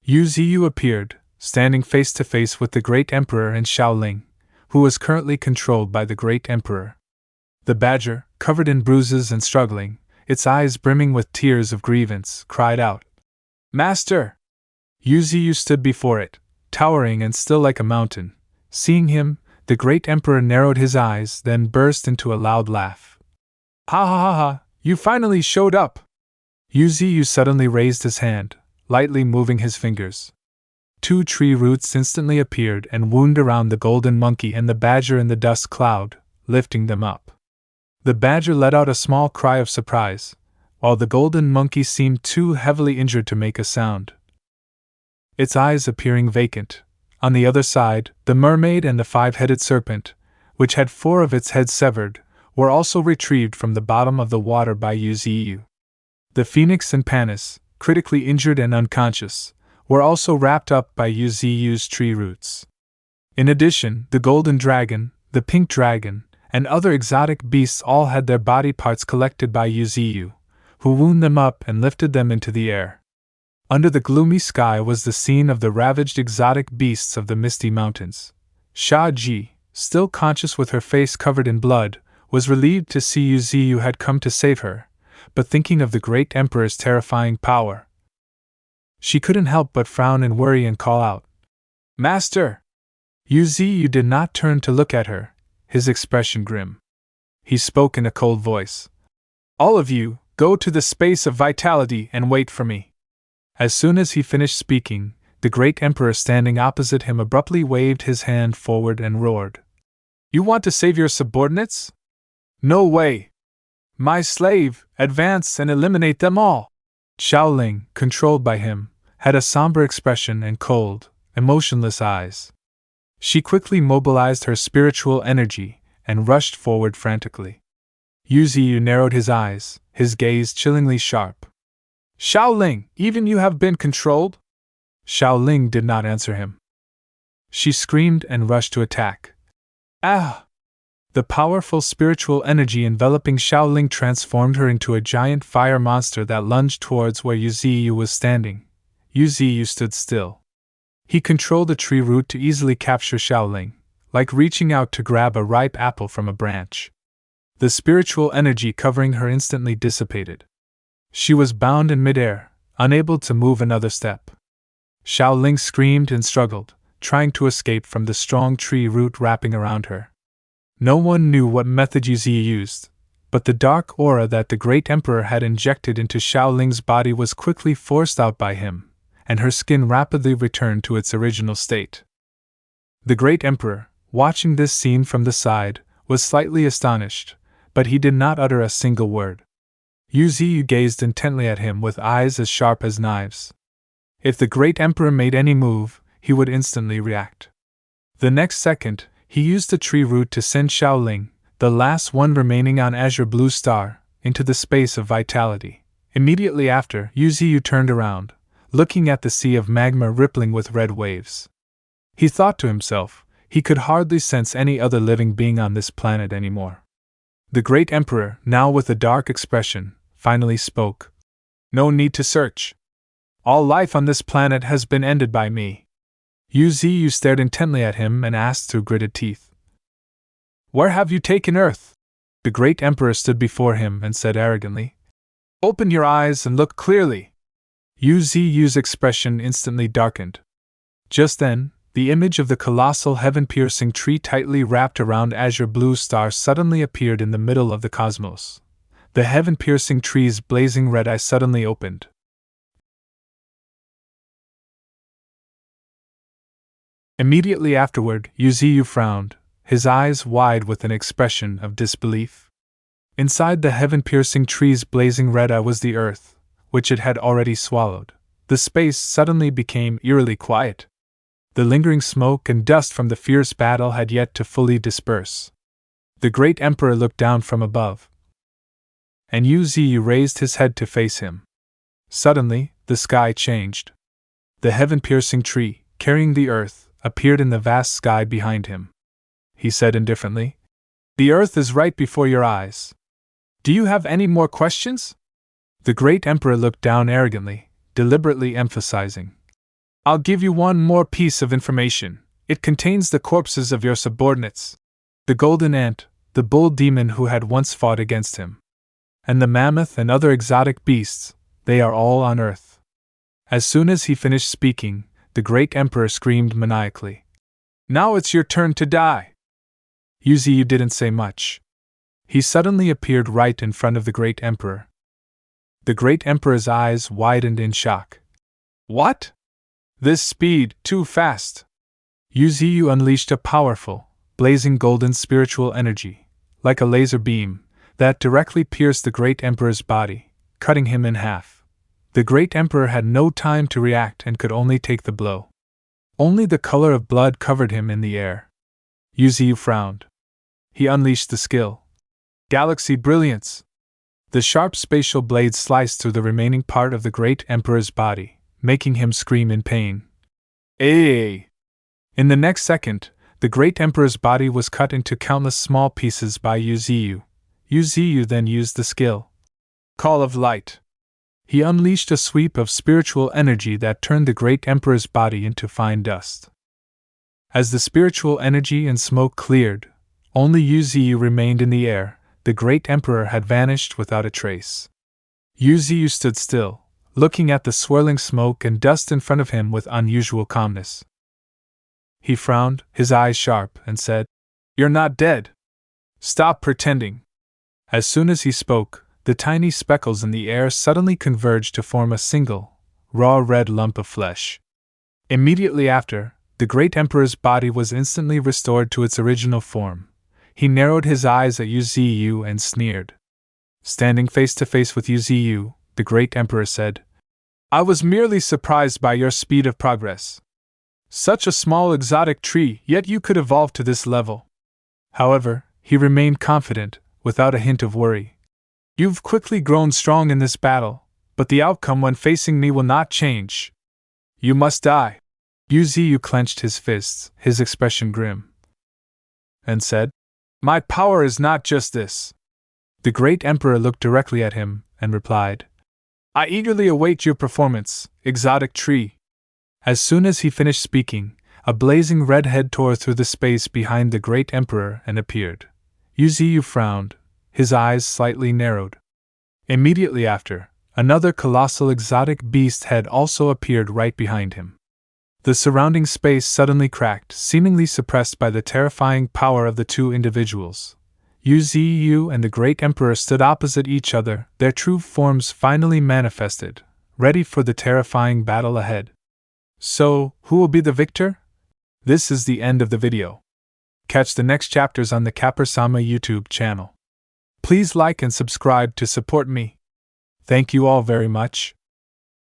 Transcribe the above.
Yuzu Xiu appeared, standing face to face with the Great Emperor and Shaoling, who was currently controlled by the Great Emperor. The badger, covered in bruises and struggling, its eyes brimming with tears of grievance, cried out, "Master!" Yuzu Xiu stood before it, towering and still like a mountain. Seeing him, the Great Emperor narrowed his eyes, then burst into a loud laugh. "Ha ha ha ha! You finally showed up!" Yuzu Xiu suddenly raised his hand, lightly moving his fingers. Two tree roots instantly appeared and wound around the golden monkey and the badger in the dust cloud, lifting them up. The badger let out a small cry of surprise, while the golden monkey seemed too heavily injured to make a sound, its eyes appearing vacant. On the other side, the mermaid and the five-headed serpent, which had four of its heads severed, were also retrieved from the bottom of the water by Yuzu Xiu. The phoenix and Panis, critically injured and unconscious, were also wrapped up by Yuzu Xiu's tree roots. In addition, the golden dragon, the pink dragon, and other exotic beasts all had their body parts collected by Yuzu Xiu, who wound them up and lifted them into the air. Under the gloomy sky was the scene of the ravaged exotic beasts of the misty mountains. Sha Ji, still conscious with her face covered in blood, was relieved to see Yuzu Xiu had come to save her, but thinking of the Great Emperor's terrifying power, she couldn't help but frown and worry and call out, "Master!" Yuzu Xiu did not turn to look at her, his expression grim. He spoke in a cold voice. "All of you, go to the space of vitality and wait for me." As soon as he finished speaking, the Great Emperor standing opposite him abruptly waved his hand forward and roared, "You want to save your subordinates? No way! My slave, advance and eliminate them all!" Shaoling, controlled by him, had a somber expression and cold, emotionless eyes. She quickly mobilized her spiritual energy and rushed forward frantically. Yuzu Xiu narrowed his eyes, his gaze chillingly sharp. "Shaoling, even you have been controlled?" Shaoling did not answer him. She screamed and rushed to attack. Ah! The powerful spiritual energy enveloping Shaoling transformed her into a giant fire monster that lunged towards where Yuzu Xiu was standing. Yuzu Xiu stood still. He controlled a tree root to easily capture Shaoling, like reaching out to grab a ripe apple from a branch. The spiritual energy covering her instantly dissipated. She was bound in midair, unable to move another step. Shaoling screamed and struggled, trying to escape from the strong tree root wrapping around her. No one knew what method Yuzu Xiu used, but the dark aura that the Great Emperor had injected into Shaoling's body was quickly forced out by him, and her skin rapidly returned to its original state. The Great Emperor, watching this scene from the side, was slightly astonished, but he did not utter a single word. Yuzu Xiu gazed intently at him with eyes as sharp as knives. If the Great Emperor made any move, he would instantly react. The next second, he used the tree root to send Shaoling, the last one remaining on Azure Blue Star, into the space of vitality. Immediately after, Yuzu Xiu turned around, looking at the sea of magma rippling with red waves. He thought to himself, he could hardly sense any other living being on this planet anymore. The Great Emperor, now with a dark expression, finally spoke. "No need to search. All life on this planet has been ended by me." Yuzu Xiu stared intently at him and asked through gritted teeth, "Where have you taken Earth?" The Great Emperor stood before him and said arrogantly, "Open your eyes and look clearly." Yuzu Xiu's expression instantly darkened. Just then, the image of the colossal heaven-piercing tree tightly wrapped around Azure Blue Star suddenly appeared in the middle of the cosmos. The heaven-piercing tree's blazing red eye suddenly opened. Immediately afterward, Yuzu Xiu frowned, his eyes wide with an expression of disbelief. Inside the heaven-piercing tree's blazing red eye was the earth, which it had already swallowed. The space suddenly became eerily quiet. The lingering smoke and dust from the fierce battle had yet to fully disperse. The Great Emperor looked down from above, and Yuzu Xiu raised his head to face him. Suddenly, the sky changed. The heaven-piercing tree, carrying the earth, appeared in the vast sky behind him. He said indifferently, "The earth is right before your eyes. Do you have any more questions?" The Great Emperor looked down arrogantly, deliberately emphasizing, I'll give you one more piece of information. It contains the corpses of your subordinates. The golden ant, the bull demon who had once fought against him, and the mammoth and other exotic beasts, they are all on Earth. As soon as he finished speaking, the great emperor screamed maniacally, "Now it's your turn to die!" Yuzu Xiu didn't say much. He suddenly appeared right in front of the great emperor. The great emperor's eyes widened in shock. What? This speed, too fast! Yuzu Xiu unleashed a powerful, blazing golden spiritual energy, like a laser beam, that directly pierced the great emperor's body, cutting him in half. The great emperor had no time to react and could only take the blow. Only the color of blood covered him in the air. Yuzu Xiu frowned. He unleashed the skill. Galaxy Brilliance! The sharp spatial blade sliced through the remaining part of the great emperor's body, making him scream in pain. Ay! In the next second, the great emperor's body was cut into countless small pieces by Yuzu Xiu. Yuzu Xiu then used the skill. Call of Light. He unleashed a sweep of spiritual energy that turned the great emperor's body into fine dust. As the spiritual energy and smoke cleared, only Yuzu Xiu remained in the air. The great emperor had vanished without a trace. Yuzu Xiu stood still, looking at the swirling smoke and dust in front of him with unusual calmness. He frowned, his eyes sharp, and said, "You're not dead. Stop pretending." As soon as he spoke, the tiny speckles in the air suddenly converged to form a single, raw red lump of flesh. Immediately after, the great emperor's body was instantly restored to its original form. He narrowed his eyes at Yuzu Xiu and sneered. Standing face to face with Yuzu Xiu, the great emperor said, "I was merely surprised by your speed of progress. Such a small exotic tree, yet you could evolve to this level." However, he remained confident, without a hint of worry. "You've quickly grown strong in this battle, but the outcome when facing me will not change. You must die." Yuzu Xiu clenched his fists, his expression grim, and said, "My power is not just this." The great emperor looked directly at him and replied, "I eagerly await your performance, exotic tree." As soon as he finished speaking, a blazing red head tore through the space behind the great emperor and appeared. Yuzu Xiu frowned, his eyes slightly narrowed. Immediately after, another colossal exotic beast head also appeared right behind him. The surrounding space suddenly cracked, seemingly suppressed by the terrifying power of the two individuals. Yuzu Xiu and the great emperor stood opposite each other, their true forms finally manifested, ready for the terrifying battle ahead. So, who will be the victor? This is the end of the video. Catch the next chapters on the Kappa-sama YouTube channel. Please like and subscribe to support me. Thank you all very much.